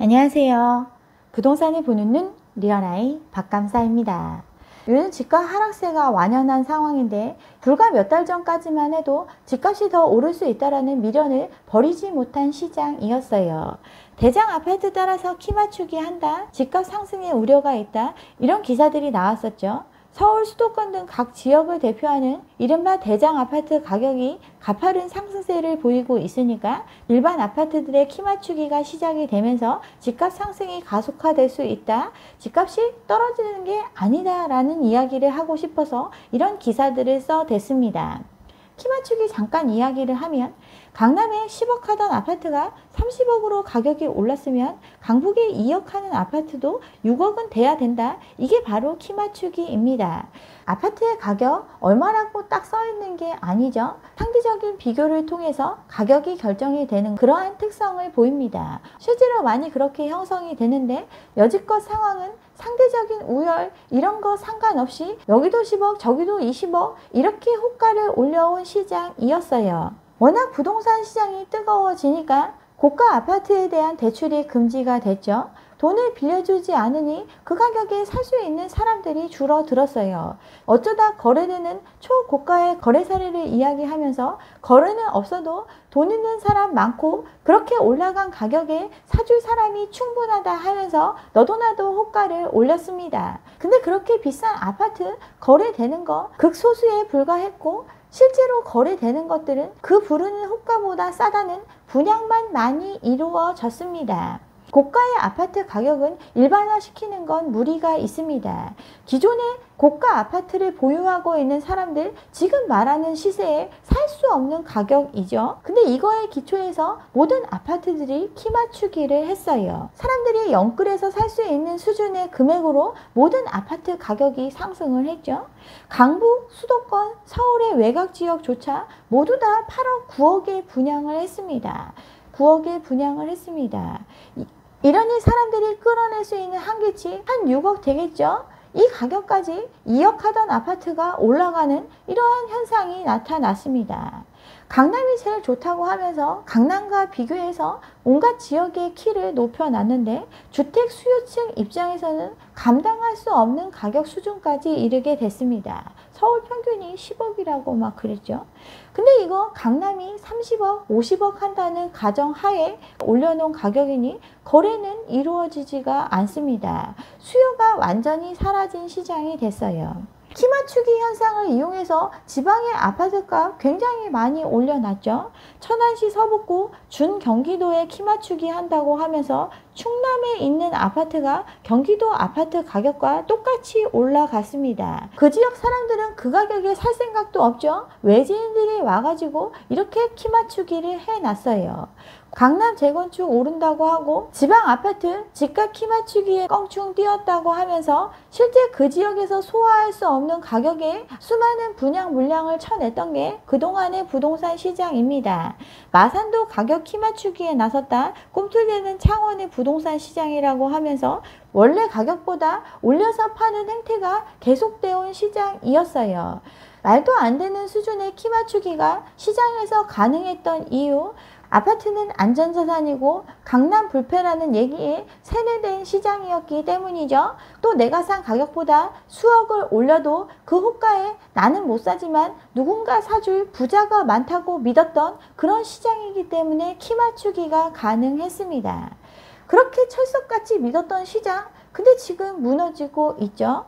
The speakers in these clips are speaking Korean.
안녕하세요. 부동산을 보는 눈 리얼아이 박감사입니다. 요즘 집값 하락세가 완연한 상황인데 불과 몇 달 전까지만 해도 집값이 더 오를 수 있다는 미련을 버리지 못한 시장이었어요. 대장 아파트 따라서 키 맞추기 한다, 집값 상승의 우려가 있다, 이런 기사들이 나왔었죠. 서울 수도권 등 각 지역을 대표하는 이른바 대장 아파트 가격이 가파른 상승세를 보이고 있으니까 일반 아파트들의 키 맞추기가 시작이 되면서 집값 상승이 가속화될 수 있다, 집값이 떨어지는 게 아니다 라는 이야기를 하고 싶어서 이런 기사들을 써댔습니다. 키 맞추기 잠깐 이야기를 하면 강남에 10억 하던 아파트가 30억으로 가격이 올랐으면 강북에 2억 하는 아파트도 6억은 돼야 된다. 이게 바로 키 맞추기입니다. 아파트의 가격 얼마라고 딱 써있는 게 아니죠. 상대적인 비교를 통해서 가격이 결정이 되는 그러한 특성을 보입니다. 실제로 많이 그렇게 형성이 되는데 여지껏 상황은 상대적인 우열 이런 거 상관없이 여기도 10억 저기도 20억 이렇게 호가를 올려온 시장이었어요. 워낙 부동산 시장이 뜨거워지니까 고가 아파트에 대한 대출이 금지가 됐죠. 돈을 빌려주지 않으니 그 가격에 살 수 있는 사람들이 줄어들었어요. 어쩌다 거래되는 초고가의 거래 사례를 이야기하면서 거래는 없어도 돈 있는 사람 많고 그렇게 올라간 가격에 사줄 사람이 충분하다 하면서 너도나도 호가를 올렸습니다. 근데 그렇게 비싼 아파트 거래되는 거 극소수에 불과했고 실제로 거래되는 것들은 그 부르는 호가보다 싸다는 분양만 많이 이루어졌습니다. 고가의 아파트 가격은 일반화시키는 건 무리가 있습니다. 기존에 고가 아파트를 보유하고 있는 사람들 지금 말하는 시세에 살 수 없는 가격이죠. 근데 이거에 기초해서 모든 아파트들이 키 맞추기를 했어요. 사람들이 영끌에서 살 수 있는 수준의 금액으로 모든 아파트 가격이 상승을 했죠. 강북, 수도권, 서울의 외곽지역조차 모두 다 8억, 9억에 분양을 했습니다. 9억에 분양을 했습니다. 이러니 사람들이 끌어낼 수 있는 한계치 한 6억 되겠죠? 이 가격까지 2억 하던 아파트가 올라가는 이러한 현상이 나타났습니다. 강남이 제일 좋다고 하면서 강남과 비교해서 온갖 지역의 키를 높여놨는데 주택 수요층 입장에서는 감당할 수 없는 가격 수준까지 이르게 됐습니다. 서울 평균이 10억이라고 막 그랬죠. 근데 이거 강남이 30억, 50억 한다는 가정하에 올려놓은 가격이니 거래는 이루어지지가 않습니다. 수요가 완전히 사라진 시장이 됐어요. 키 맞추기 현상을 이용해서 지방의 아파트값 굉장히 많이 올려놨죠. 천안시 서북구 준경기도에 키 맞추기 한다고 하면서 충남에 있는 아파트가 경기도 아파트 가격과 똑같이 올라갔습니다. 그 지역 사람들은 그 가격에 살 생각도 없죠. 외지인들이 와가지고 이렇게 키 맞추기를 해놨어요. 강남 재건축 오른다고 하고 지방 아파트 집값 키 맞추기에 껑충 뛰었다고 하면서 실제 그 지역에서 소화할 수 없는 가격에 수많은 분양 물량을 쳐냈던 게 그동안의 부동산 시장입니다. 마산도 가격 키 맞추기에 나섰다 꿈틀대는 창원의 부동산 시장이라고 하면서 원래 가격보다 올려서 파는 행태가 계속되어 온 시장이었어요. 말도 안 되는 수준의 키 맞추기가 시장에서 가능했던 이유, 아파트는 안전자산이고 강남 불패라는 얘기에 세뇌된 시장이었기 때문이죠. 또 내가 산 가격보다 수억을 올려도 그 호가에 나는 못 사지만 누군가 사줄 부자가 많다고 믿었던 그런 시장이기 때문에 키 맞추기가 가능했습니다. 그렇게 철석같이 믿었던 시장, 근데 지금 무너지고 있죠.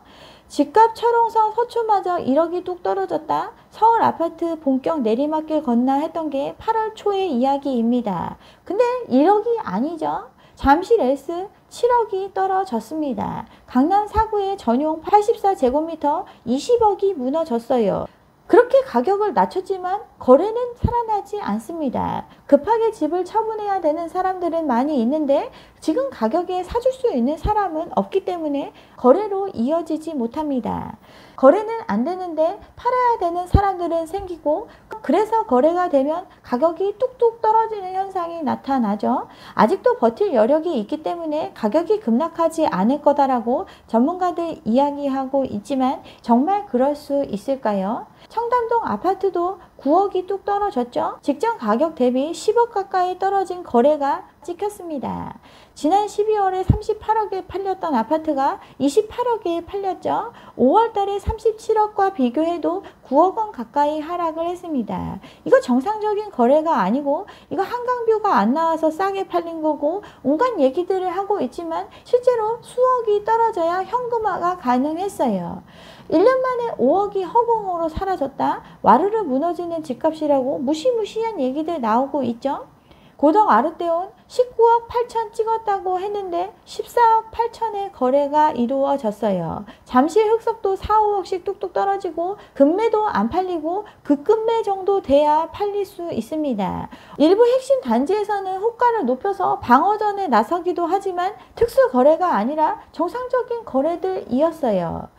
집값 철옹성 서초마저 1억이 뚝 떨어졌다. 서울 아파트 본격 내리막길 건너 했던 게 8월 초의 이야기입니다. 근데 1억이 아니죠. 잠실 S 7억이 떨어졌습니다. 강남 4구의 전용 84제곱미터 20억이 무너졌어요. 그렇게 가격을 낮췄지만 거래는 살아나지 않습니다. 급하게 집을 처분해야 되는 사람들은 많이 있는데 지금 가격에 사줄 수 있는 사람은 없기 때문에 거래로 이어지지 못합니다. 거래는 안 되는데 팔아야 되는 사람들은 생기고 그래서 거래가 되면 가격이 뚝뚝 떨어지는 현상이 나타나죠. 아직도 버틸 여력이 있기 때문에 가격이 급락하지 않을 거다라고 전문가들 이야기하고 있지만 정말 그럴 수 있을까요? 청담동 아파트도 9억이 뚝 떨어졌죠. 직전 가격 대비 10억 가까이 떨어진 거래가 찍혔습니다. 지난 12월에 38억에 팔렸던 아파트가 28억에 팔렸죠. 5월달에 37억과 비교해도 9억 원 가까이 하락을 했습니다. 이거 정상적인 거래가 아니고 이거 한강뷰가 안 나와서 싸게 팔린 거고 온갖 얘기들을 하고 있지만 실제로 수억이 떨어져야 현금화가 가능했어요. 1년 만에 5억이 허공으로 사라졌다. 와르르 무너지는 집값이라고 무시무시한 얘기들 나오고 있죠. 고덕 아르떼온 19억 8천 찍었다고 했는데 14억 8천의 거래가 이루어졌어요. 잠시 흑석도 4, 5억씩 뚝뚝 떨어지고 금매도 안 팔리고 급금매 정도 돼야 팔릴 수 있습니다. 일부 핵심 단지에서는 호가를 높여서 방어전에 나서기도 하지만 특수 거래가 아니라 정상적인 거래들이었어요.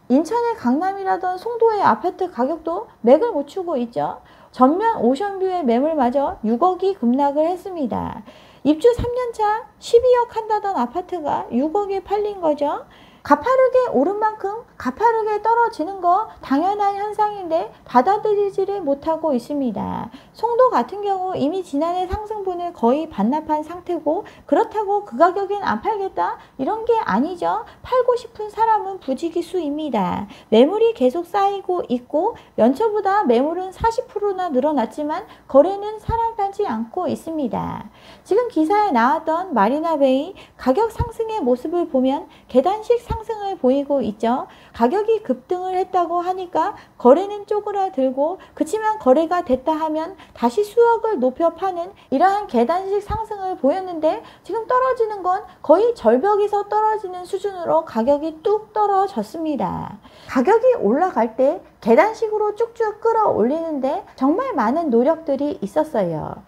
인천의 강남이라던 송도의 아파트 가격도 맥을 못 추고 있죠. 전면 오션뷰의 매물마저 6억이 급락을 했습니다. 입주 3년차 12억 한다던 아파트가 6억에 팔린 거죠. 가파르게 오른 만큼 가파르게 떨어지는 거 당연한 현상인데 받아들이지를 못하고 있습니다. 송도 같은 경우 이미 지난해 상승분을 거의 반납한 상태고 그렇다고 그 가격엔 안 팔겠다? 이런 게 아니죠. 팔고 싶은 사람은 부지기수입니다. 매물이 계속 쌓이고 있고 연초보다 매물은 40%나 늘어났지만 거래는 살아가지 않고 있습니다. 지금 기사에 나왔던 마리나베이 가격 상승의 모습을 보면 계단식 상승을 보이고 있죠. 가격이 급등을 했다고 하니까 거래는 쪼그라들고 그치만 거래가 됐다 하면 다시 수억을 높여 파는 이러한 계단식 상승을 보였는데 지금 떨어지는 건 거의 절벽에서 떨어지는 수준으로 가격이 뚝 떨어졌습니다. 가격이 올라갈 때 계단식으로 쭉쭉 끌어올리는데 정말 많은 노력들이 있었어요.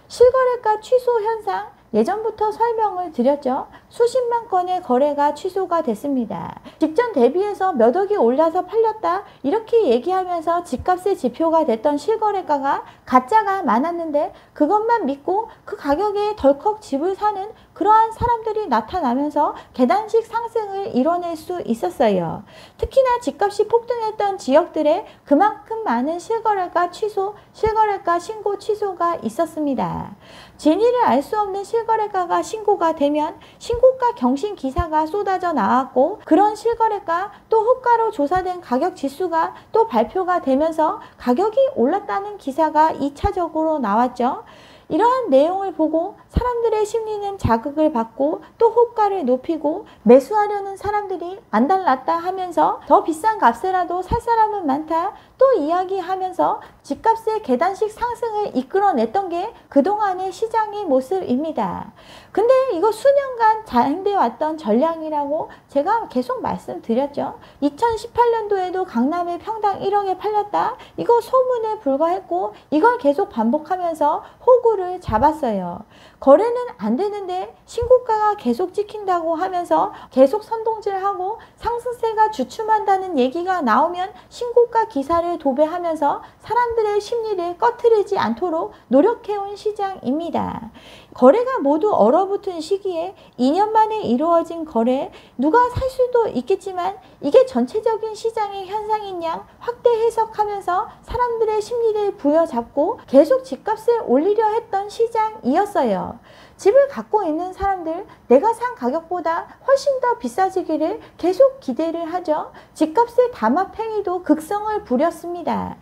실거래가 취소 현상 예전부터 설명을 드렸죠. 수십만 건의 거래가 취소가 됐습니다. 직전 대비해서 몇 억이 올라서 팔렸다 이렇게 얘기하면서 집값의 지표가 됐던 실거래가가 가짜가 많았는데 그것만 믿고 그 가격에 덜컥 집을 사는 그러한 사람들이 나타나면서 계단식 상승을 이뤄낼 수 있었어요. 특히나 집값이 폭등했던 지역들에 그만큼 많은 실거래가 취소, 실거래가 신고 취소가 있었습니다. 진위를 알 수 없는 실거래가가 신고가 되면 신고가 경신 기사가 쏟아져 나왔고 그런 실거래가 또 호가로 조사된 가격 지수가 또 발표가 되면서 가격이 올랐다는 기사가 2차적으로 나왔죠. 이러한 내용을 보고 사람들의 심리는 자극을 받고 또 호가를 높이고 매수하려는 사람들이 안달났다 하면서 더 비싼 값이라도 살 사람은 많다 또 이야기하면서 집값의 계단식 상승을 이끌어냈던 게 그동안의 시장의 모습입니다. 근데 이거 수년간 자행돼 왔던 전략이라고 제가 계속 말씀드렸죠. 2018년도에도 강남의 평당 1억에 팔렸다. 이거 소문에 불과했고 이걸 계속 반복하면서 호구를 잡았어요. 거래는 안 되는데 신고가가 계속 찍힌다고 하면서 계속 선동질하고 상승세가 주춤한다는 얘기가 나오면 신고가 기사를 도배하면서 사람들의 심리를 꺼트리지 않도록 노력해온 시장입니다. 거래가 모두 얼어붙은 시기에 2년 만에 이루어진 거래 누가 살 수도 있겠지만 이게 전체적인 시장의 현상인 양 확대 해석하면서 사람들의 심리를 부여잡고 계속 집값을 올리려 했던 시장이었어요. 집을 갖고 있는 사람들 내가 산 가격보다 훨씬 더 비싸지기를 계속 기대를 하죠. 집값의 담합행위도 극성을 부렸습니다.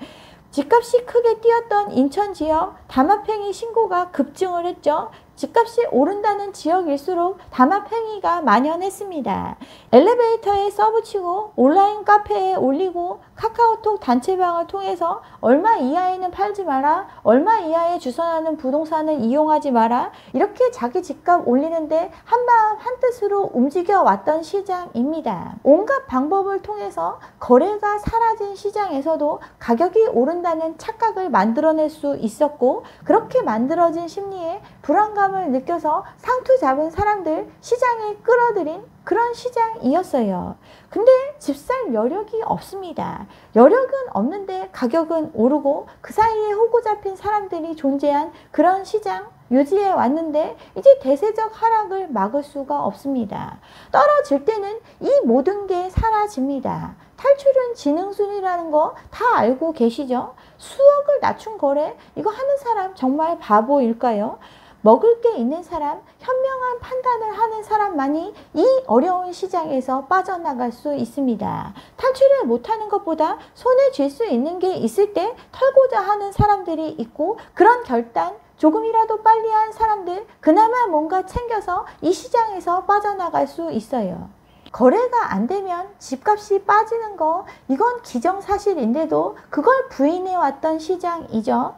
집값이 크게 뛰었던 인천 지역 담합행위 신고가 급증을 했죠. 집값이 오른다는 지역일수록 담합행위가 만연했습니다. 엘리베이터에 써붙이고 온라인 카페에 올리고 카카오톡 단체방을 통해서 얼마 이하에는 팔지 마라, 얼마 이하에 주선하는 부동산을 이용하지 마라 이렇게 자기 집값 올리는데 한마음 한뜻으로 움직여왔던 시장입니다. 온갖 방법을 통해서 거래가 사라진 시장에서도 가격이 오른다는 착각을 만들어낼 수 있었고 그렇게 만들어진 심리에 불안감을 느껴서 상투 잡은 사람들 시장에 끌어들인 그런 시장이었어요. 근데 집 살 여력이 없습니다. 여력은 없는데 가격은 오르고 그 사이에 호구 잡힌 사람들이 존재한 그런 시장 유지해 왔는데 이제 대세적 하락을 막을 수가 없습니다. 떨어질 때는 이 모든 게 사라집니다. 탈출은 지능순이라는 거 다 알고 계시죠? 수억을 낮춘 거래, 이거 하는 사람 정말 바보일까요? 먹을 게 있는 사람, 현명한 판단을 하는 사람만이 이 어려운 시장에서 빠져나갈 수 있습니다. 탈출을 못하는 것보다 손에 쥘 수 있는 게 있을 때 털고자 하는 사람들이 있고, 그런 결단 조금이라도 빨리 한 사람들, 그나마 뭔가 챙겨서 이 시장에서 빠져나갈 수 있어요. 거래가 안 되면 집값이 빠지는 거, 이건 기정사실인데도 그걸 부인해 왔던 시장이죠.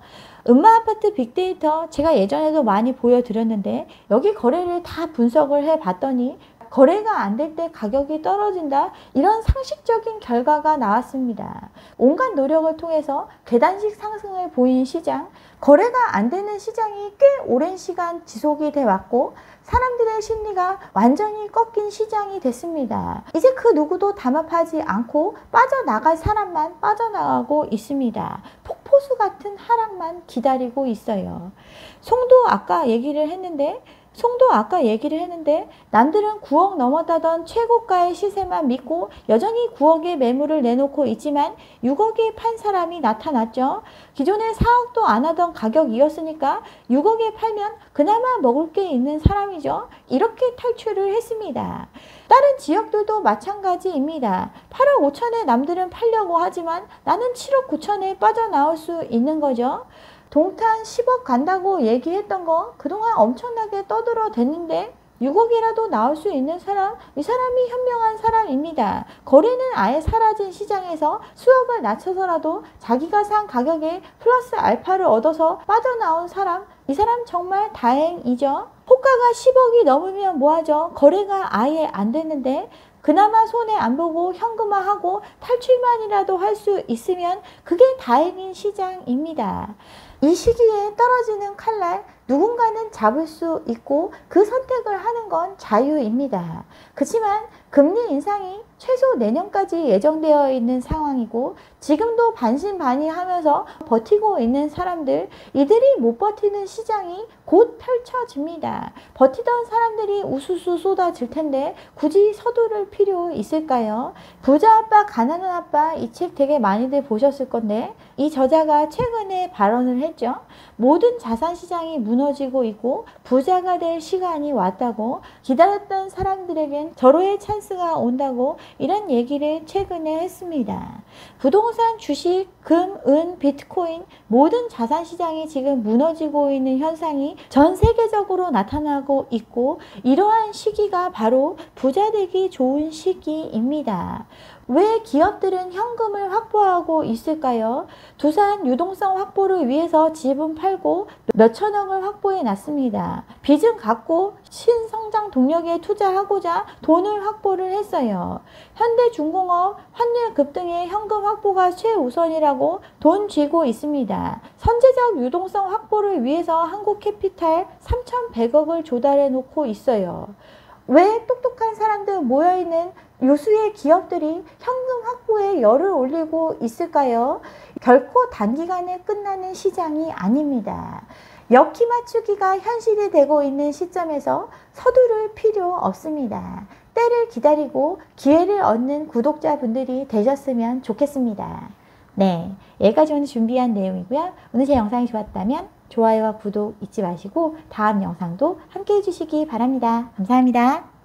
음마아파트 빅데이터 제가 예전에도 많이 보여드렸는데, 여기 거래를 다 분석을 해 봤더니 거래가 안 될 때 가격이 떨어진다, 이런 상식적인 결과가 나왔습니다. 온갖 노력을 통해서 계단식 상승을 보인 시장, 거래가 안 되는 시장이 꽤 오랜 시간 지속이 돼 왔고, 사람들의 심리가 완전히 꺾인 시장이 됐습니다. 이제 그 누구도 담합하지 않고 빠져나갈 사람만 빠져나가고 있습니다. 폭포수 같은 하락만 기다리고 있어요. 송도 아까 얘기를 했는데 남들은 9억 넘었다던 최고가의 시세만 믿고 여전히 9억의 매물을 내놓고 있지만 6억에 판 사람이 나타났죠. 기존에 4억도 안 하던 가격이었으니까 6억에 팔면 그나마 먹을 게 있는 사람이죠. 이렇게 탈출을 했습니다. 다른 지역들도 마찬가지입니다. 8억 5천에 남들은 팔려고 하지만 나는 7억 9천에 빠져나올 수 있는 거죠. 동탄 10억 간다고 얘기했던 거 그동안 엄청나게 떠들어댔는데 6억이라도 나올 수 있는 사람, 이 사람이 현명한 사람입니다. 거래는 아예 사라진 시장에서 수억을 낮춰서라도 자기가 산 가격에 플러스 알파를 얻어서 빠져나온 사람, 이 사람 정말 다행이죠. 호가가 10억이 넘으면 뭐하죠? 거래가 아예 안 되는데 그나마 손해 안 보고 현금화하고 탈출만이라도 할 수 있으면 그게 다행인 시장입니다. 이 시기에 떨어지는 칼날, 누군가는 잡을 수 있고 그 선택을 하는 건 자유입니다. 그렇지만 금리 인상이 최소 내년까지 예정되어 있는 상황이고, 지금도 반신반의하면서 버티고 있는 사람들, 이들이 못 버티는 시장이 곧 펼쳐집니다. 버티던 사람들이 우수수 쏟아질 텐데 굳이 서두를 필요 있을까요? 부자 아빠 가난한 아빠, 이 책 되게 많이들 보셨을 건데, 이 저자가 최근에 발언을 했죠. 모든 자산시장이 무너지고 있고 부자가 될 시간이 왔다고, 기다렸던 사람들에겐 절호의 찬스가 온다고, 이런 얘기를 최근에 했습니다. 부동산, 주식, 금, 은, 비트코인 모든 자산시장이 지금 무너지고 있는 현상이 전 세계적으로 나타나고 있고, 이러한 시기가 바로 부자 되기 좋은 시기입니다. 왜 기업들은 현금을 확보하고 있을까요? 두산 유동성 확보를 위해서 집은 팔고 몇천억을 확보해 놨습니다. 빚은 갚고 신성장 동력에 투자하고자 돈을 확보를 했어요. 현대중공업 환율 급등에 현금 확보가 최우선이라고 돈 쥐고 있습니다. 선제적 유동성 확보를 위해서 한국캐피탈 3,100억을 조달해 놓고 있어요. 왜 똑똑한 사람들 모여있는 요수의 기업들이 현금 확보에 열을 올리고 있을까요? 결코 단기간에 끝나는 시장이 아닙니다. 엮기 맞추기가 현실이 되고 있는 시점에서 서두를 필요 없습니다. 때를 기다리고 기회를 얻는 구독자분들이 되셨으면 좋겠습니다. 네, 여기까지 오늘 준비한 내용이고요. 오늘 제 영상이 좋았다면 좋아요와 구독 잊지 마시고 다음 영상도 함께 해주시기 바랍니다. 감사합니다.